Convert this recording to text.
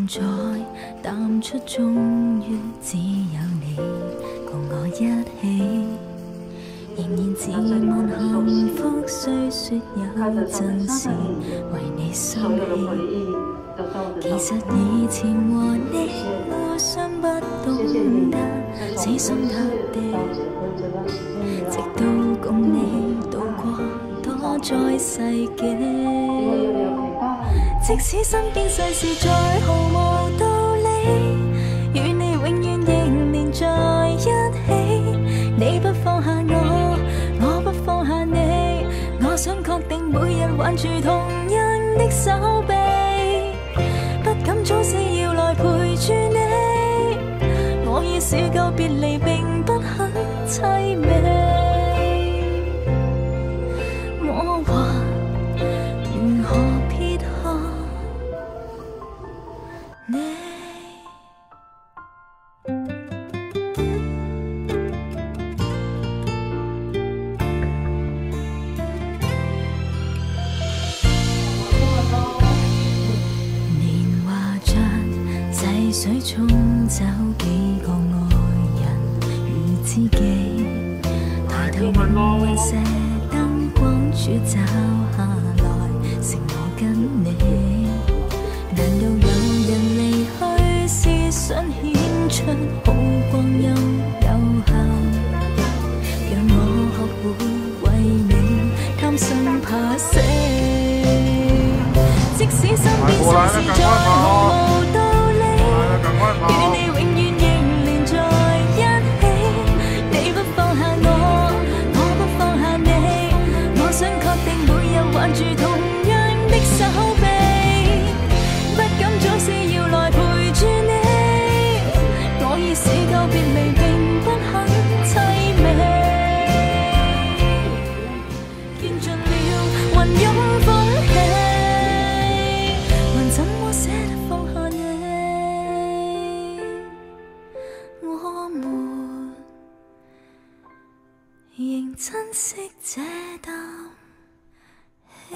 現在淡出，終於只有你共我一起。仍然自問幸福，雖說有陣時為你生氣。其實以前和你互相不懂得死心塌地，直到共你渡過多災世紀。即使身邊世事再毫無道理，與你永遠仍連在一起。你不放下我，我不放下你，我想確定每日挽住同樣的手臂，不敢總是要來陪住你。我已試夠別離並不很凄美，我還如何撇下你？水沖走幾個愛人與知己，抬頭望雲石燈光柱找下來，剩我跟你。難道有人離去是想顯出好光陰有效，讓我學會為你貪生怕死。即使身邊世事再毫無道理，與你永遠仍連在一起。你不放下我，我不放下你，我想確定每日挽住同樣的手臂，不敢總是要來陪住你。我已試夠別離並不很凄美，見盡了雲湧風起，還怎麼捨得放下你？我們仍珍惜這啖氣。